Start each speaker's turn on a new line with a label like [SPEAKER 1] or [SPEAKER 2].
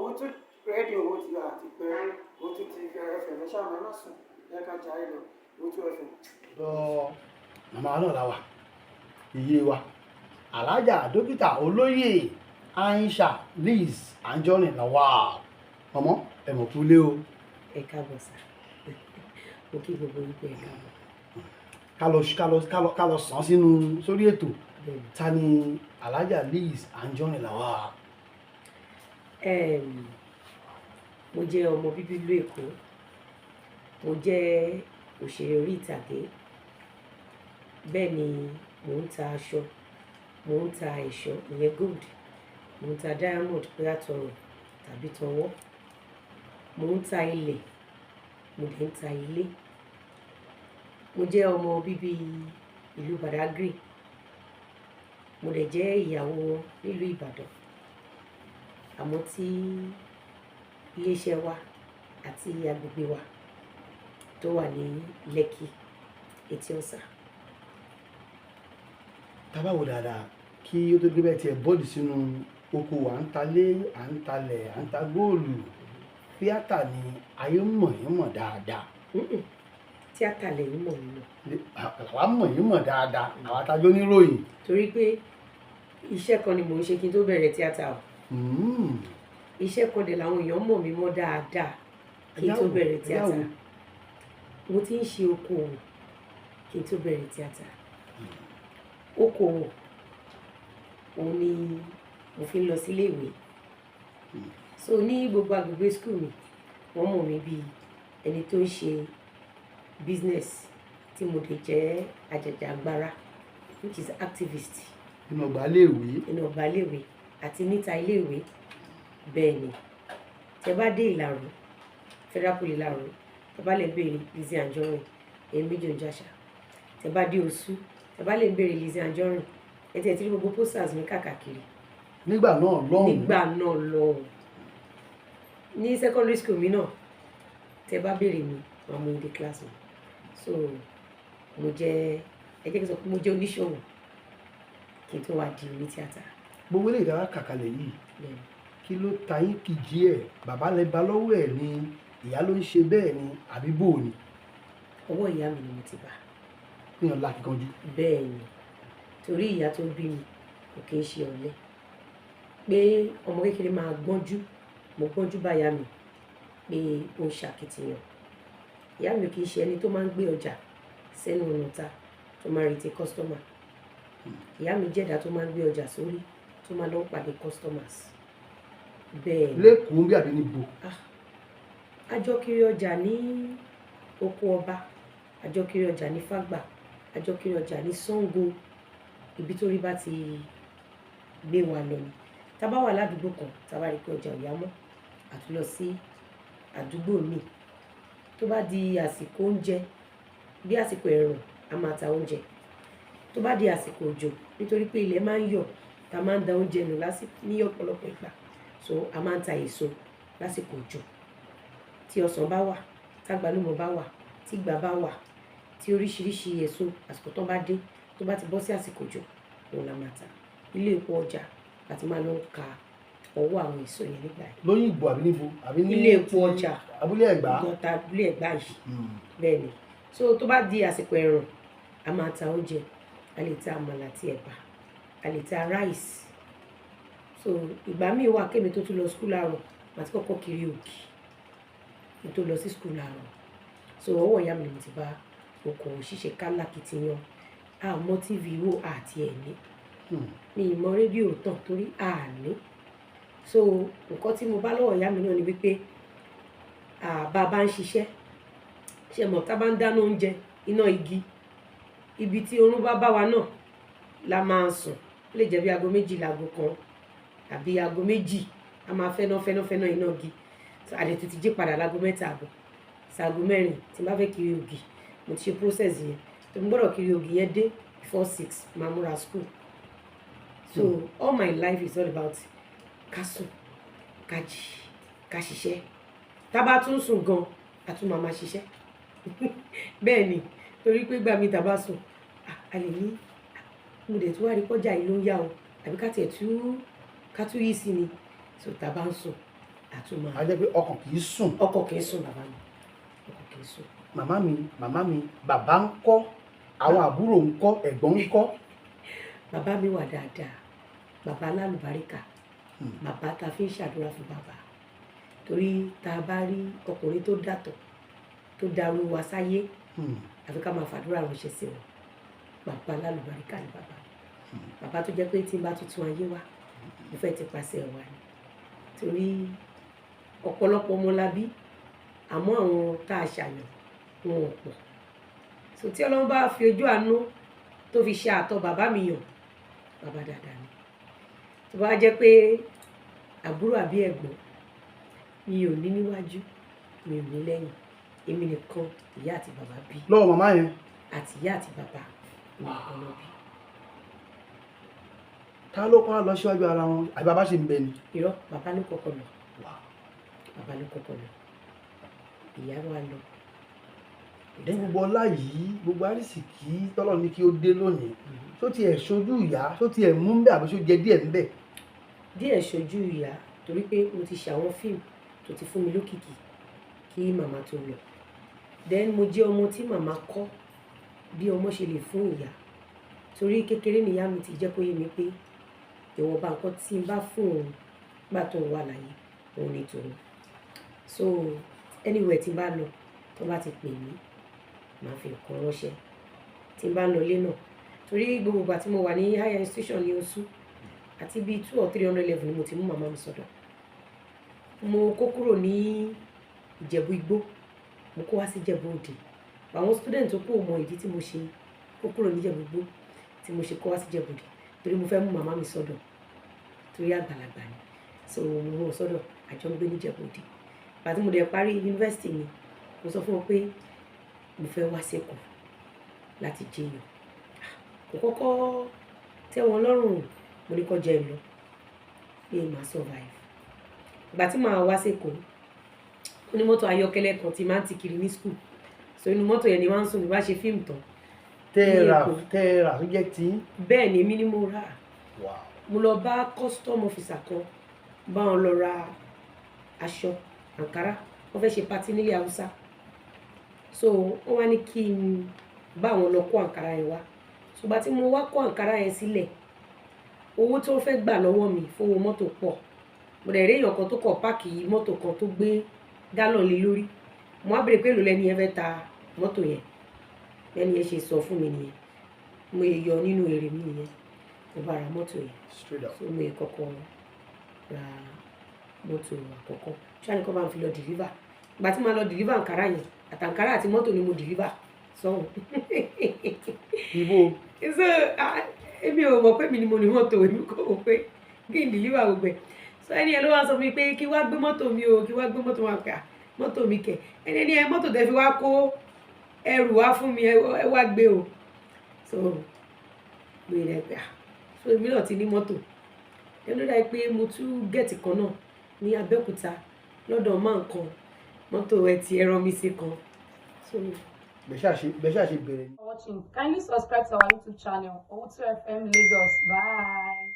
[SPEAKER 1] òun tún rédíò owó ti gbà àti pé òun tún ti ẹfẹ̀ ní sáà máa sùn yẹ ká jà ìlọ òun tún ẹfẹ̀.
[SPEAKER 2] màmá náà la wà iye wa alájà dókítà olóyè Aisha Liz Anjorin Lawal ọmọ ẹ̀mọ̀ kú lé o.
[SPEAKER 3] ẹ káàbọ̀ sá mo kí gbogbo yín pé ẹ káàbọ̀.
[SPEAKER 2] ká lọ sàn sínú sórí ètò ta ni alájà Liz Anjorin Lawal.
[SPEAKER 3] mo jẹ́ ọmọ bíbí ìlú Èkó, mo jẹ́ òṣèré orí ìtàgé, bẹ́ẹ̀ ni mò ń ta aṣọ, mò ń ta ẹ̀ṣọ́ ìyẹn gold, mò ń ta diamond bóyá tọrọ tàbí tọwọ́, mò ń ta ilẹ̀, mo dẹ̀ ń ta ilé. Mo jẹ́ ọmọ bíbí ìlú Badagry, mo dẹ̀ jẹ́ ìyàwó wọn nílùú Ìbàdàn, àmọ́ tí iléeṣẹ́ wa àti agbègbè wa tó wà ní Lẹ́kì Etí Ọ̀sà.
[SPEAKER 2] tábà wò dáadáa kí ó tó gbé bẹ́ẹ̀ tiẹ̀ bọ́ọ̀dì sínú oko à ń talé à ń talẹ̀ à ń ta góòlù tíátà ni ayé mọ̀ yín mọ̀ dáadáa.
[SPEAKER 3] Tíátà lẹ́yìn mọ̀ nínú.
[SPEAKER 2] àwa mọ̀ yín mọ̀ dáadáa àwa tájọ́ níròyìn.
[SPEAKER 3] torí pé iṣẹ́ kan ni mò ń ṣe kí n tó bẹ̀rẹ̀ tíátà o. Iṣẹ́ kan dẹ̀ làwọn èèyàn mọ̀ mí mọ́ dáadáa kí n tó bẹ̀rẹ̀ tíátà. Mo ti ń ṣe okòwò kí n tó bẹ̀rẹ̀ tíátà. Okòwò òun ni mo fi ń lọ sílé ìwé. So ní gbogbo agbègbè school mi wọ́n mọ̀ mí bí ẹni tó ń ṣe business tí mo dẹ̀ jẹ́ ajàjàgbara which is activist.
[SPEAKER 2] inú ọgbà iléèwé.
[SPEAKER 3] inú ọgbà iléèwé àti níta iléèwé. Bẹ́ẹ̀ ni tẹ bá dé Ìlàró Federal Poly Ìlàró tẹ bá lè béèrè Lizzy Anjorin èyí méjì ń jàṣà. Tẹ bá dé Òṣù tẹ bá lè béèrè Lizzy Anjorin ẹ tẹ̀ tí rí gbogbo posters mi káàkiri.
[SPEAKER 2] nígbà náà
[SPEAKER 3] lọ́hùn. Ní secondary school mi náà tẹ bá béèrè mi wọn mú ìdí class mi. So mo jẹ́ ẹ jẹ́ kí n sọ pé mo jẹ́ oníṣòwò kí n tó wá di oní tíátà.
[SPEAKER 2] gbogbo eléyìí dára kàkàlẹ̀ yìí kí ló ta yín kìjì ẹ̀ bàbá lẹ bá lọ́wọ́ ẹ̀ ni ìyá ló ń ṣe bẹ́ẹ̀ ni àbí bò ni.
[SPEAKER 3] ọwọ́ ìyá mi ni mo ti bá.
[SPEAKER 2] níyàn lákìkanjú.
[SPEAKER 3] bẹ́ẹ̀ ni torí ìyá tó bí mi kò kí ń ṣe ọ̀lẹ pé ọmọ kékeré máa gbọ́njú mo gbọ́njú bá ìyá mi pé ó ń ṣàkìtìyàn. Ìyá mi kì í ṣe ẹni tó máa ń gbé ọjà sẹ́nu ọ̀nà ta tó máa retí kọ́sítọ́mà. Ìyá mi jẹ́dá tó máa ń gbé ọjà sórí tó máa lọ pàdé customers. Bẹ́ẹ̀ ni.
[SPEAKER 2] lẹ́kùn bí àbí níbo.
[SPEAKER 3] àjọkiri ọjà ní oko ọba, àjọkiri ọjà ní Fágbà, àjọkiri ọjà ní Ṣàngó, ibi tó rí bá ti gbé wa lọ ni. Tá bá wà ládùúgbò kan tá bá rí pé ọjà ò yá mọ́ àti lọ sí àdúgbò míì. Tó bá di àsìkò oúnjẹ bí àsìkò ẹ̀rùn a máa ta oúnjẹ. Tó bá di àsìkò òjò nítorí pé ilẹ̀ máa ń yọ̀ tá máa ń da oúnjẹ nù ní ọ̀pọ̀lọpọ̀ ìgbà so a máa ń ta èso lásìkò òjò. Tí ọsàn bá wà, tágbálùmọ̀ bá wà, tí ìgbá bá wà, tí oríṣiríṣi èso àsìkò tó bá dé tó bá ti bọ́ sí àsìkò òjò òun la máa ta. Ilé epo ọjà láti máa lọ ka ọwọ́ àwọn èso yẹn nígbà yẹn.
[SPEAKER 2] lóyún ìgbò àbí níbo àbí ní
[SPEAKER 3] ilé epo ọjà
[SPEAKER 2] abúlé Ẹ̀gbá.
[SPEAKER 3] ìjọta abúlé Ẹ̀gbá yìí. Bẹ́ẹ̀ ni so tó bá di àsìkò ẹ̀rùn a máa ta oúnjẹ, a lè ta àmàlà àti ẹ̀bà, a lè ta ráìsì. So ìgbà míì wà kémi tó tún lọ skul àárọ̀ àti kọ́kọ́ kiri ògì kí n tó lọ sí skul àárọ̀. So ọwọ́ ìyá mi ni mo ti bá okòwò ṣíṣe kálákìtìyàn. A mọ TV wò àti ẹ̀ní mi ì mọ rédíò tàn torí àní. So nǹkan tí mo bá lọ́wọ́ ìyá mi náà ni wípé bá a bá ń ṣiṣẹ́ ṣe mọ̀ tá bá ń dáná oúnjẹ iná igi ibi tí oorun bá bá wa náà la máa sùn. Ó lè jẹ́ bí aago 2 láago 1 àbí aago 2 a máa fẹ́ná iná igi. Àdè tó ti jí padà láago 3 àbọ̀ ṣaago 4 tí n bá fẹ́ kiri ògì mo ti ṣe process yẹn tó mo gbọ́dọ̀ kiri ògì yẹn dé before 6 máa múra school. So all my life is all about ká sùn ká jí ká ṣiṣẹ́. Tá bá tún sùn gan a tún máa ṣiṣẹ́. Bẹ́ẹ̀ ni torí pé gbà mí tá bá sùn a lè ní mo dẹ̀ tún wá rí kọjá yìí ló ń yá o àbí ká tún yí sí ni. So tá bá ń sùn àtúmọ̀
[SPEAKER 2] a jẹ́ pé ọkàn kì í sùn.
[SPEAKER 3] ọkọ̀ kìí sùn bàbá mi ọkọ̀ kìí sùn.
[SPEAKER 2] màmá mi bàbá ń kọ́ àwọn àbúrò ń kọ́ ẹ̀gbọ́n ń kọ́.
[SPEAKER 3] bàbá mi wà dáadáa bàbá alálùbáríkà bàbá tá a fi ń ṣàdúrà fún bàbá torí tá a bá rí ọkùnrin tó dàtọ̀ tó darú wa sáyé àfi ká máa fàdúrà ránṣẹ́ sí wọn bàbá alálùbáríkà ni bàbá tó jẹ́ pé tí n bá tuntun ayé wa mo fẹ́ ti pàṣẹ wa ni torí ọ̀pọ̀lọpọ̀ ọmọ la bí àmọ́ àwọn tá a ṣàyàn wọn ò pọ̀ so tí Ọlọ́run bá fi ojú àánú tó fi ṣe àtọ̀ bàbá mi yàn bàbá dáadáa ni tó bá jẹ́ pé àbúrò àbí ẹ̀gbọ́n mi ò ní níwájú mi ò ní lẹ́yìn èmi nìkan ìyá àti bàbá bí
[SPEAKER 2] lọ́wọ́ màmá yẹn
[SPEAKER 3] àti ìyá àti bàbá nìkan ló bí.
[SPEAKER 2] ta ló kọ́ lọ síwájú ara wọn àbí bàbá ṣe ń bẹ ni.
[SPEAKER 3] irọ́ bàbá ló kọ́kọ́ lọ bàbá ló kọ́kọ́ lọ ìyá wa lọ.
[SPEAKER 2] ní gbogbo ọlá yìí gbogbo àrísìkí tọ́lọ̀ ní kí ó dé lónìí tó tiẹ̀ ṣojú ìyá tó tiẹ̀ mú ń bẹ àbí ṣó jẹ díẹ̀ ń bẹ.
[SPEAKER 3] díẹ̀ ṣojú ìyá torí pé mo ti ṣàwọn fíìmù tó ti fún mi lókìkí kí màmá tó lọ then mo jẹ́ ọmọ tí màmá kọ́ bí ọmọ ṣe lè fún ìyá torí kékeré nìyá mi ti jẹ́ kó yé mi pé ìwọ̀nba nǹkan tí n bá fún òun gbà tó ń wà láyé òun ni tòun so anywhere tí n bá lọ tó bá ti pè mí màá fi nǹkan ránṣẹ́ tí n bá ń lọ ilé náà torí gbogbo ìgbà tí mo wà ní higher institution ní oṣù àti bíi 200 or 300 level ni mo ti mú màmá mi sọ́dọ̀ mo kó kúrò ní Ìjẹ̀bú Igbó mo kó wá sí Ìjẹ̀bú Òde àwọn student tó kú mọ ìdí tí mo ṣe kó kúrò ní Ìjẹ̀bú Igbó tí mo ṣe kó wá sí Ìjẹ̀bú Òde torí mo fẹ́ mú màmá mi sọ́dọ̀ torí àgbàlagbà ni so mo mú wọn sọ́dọ̀ àjọ ń gbé ní Ìjẹ̀bú Òde àti mo dẹ̀ parí yunifásitì mi mo sọ fún wọn pé mo fẹ́ wá sẹ́kọ̀ọ́ láti jẹyàn kò kọ́kọ́ tẹ́ wọn lọ́rùn mo ní kó jẹ́ lọ pé màá survive ìgbà tí màá wá sẹ́kọ̀ọ́ ó ní mọ́tò ayọ́kẹ́lẹ́ kan tí máa ń ti kiri ní school so inú mọ́tò yẹn ni wọ́n ń sùn ní bá ṣe fíìmù tán.
[SPEAKER 2] tẹ́ẹ̀rà tó jẹ́ tí.
[SPEAKER 3] bẹ́ẹ̀ ni èmi ni mo rà mo lọ bá custom officer kan bá wọn lọ ra aṣọ àǹkárá wọ́n fẹ́ ṣe party nílẹ̀ haúsá so wọ́n wá ní kí n bá wọn lọ kó àǹkárá yẹn wá ṣùgbọ́n tí mo wá kó àǹkárá yẹn sílẹ̀ owó tí wọ́n fẹ́ gbà lọ́wọ́ mi fowó mọ́tò pọ̀ mo dẹ̀ rí èèyàn kan tó kọ̀ páàkì mọ́tò kan tó gbé gálọ̀ lé lórí mo á bèrè pé èlò lẹ́ni yẹn fẹ́ ta mọ́tò yẹn lẹ́ni yẹn ṣe sọ fún mi nìyẹn mo yọ nínú èrè mi nìyẹn mo bá ra mọ́tò yẹn so mo yẹ kọ́kọ́ ra mọ́tò àkọ́kọ́ ṣáà kọ́ bá ń fi lọ dìlíbà ìgbà tí màá lọ dìlíbà àǹkárá yẹn àtàǹkárá àti mọ́tò ni mo dìlíbà sọ́hùn.
[SPEAKER 2] ibo.
[SPEAKER 3] so èmi ò mọ̀ pé mi ni mo ní mọ́tò èmi kò mọ̀ pé kí n dìlíbà gbogbo ẹ̀ so ẹni ẹ ló wá sọ fún mi pé kí wá gbé mọ́tò mi o kí wá gbé mọ́tò wa kà mọ́tò mi kẹ̀ ẹni ẹ mọ́tò tẹ́ fi wá kó ẹrù wá fún mi ẹ wá gbé o so gbé rẹ pé so èmi náà ti ní mọ́tò ẹ ló dáa pé mo tún gẹ̀ẹ́tì kan náà ní Abẹ́òkúta lọ́dọ̀ máa ń kan mọ́tò ẹ ti ẹran mi sí kan so.
[SPEAKER 2] bẹ́ẹ̀ ṣáà ṣe bẹ̀rẹ̀.
[SPEAKER 4] Watching. Kindly subscribe to our YouTube channel, Owutu FM Lagos. Bye.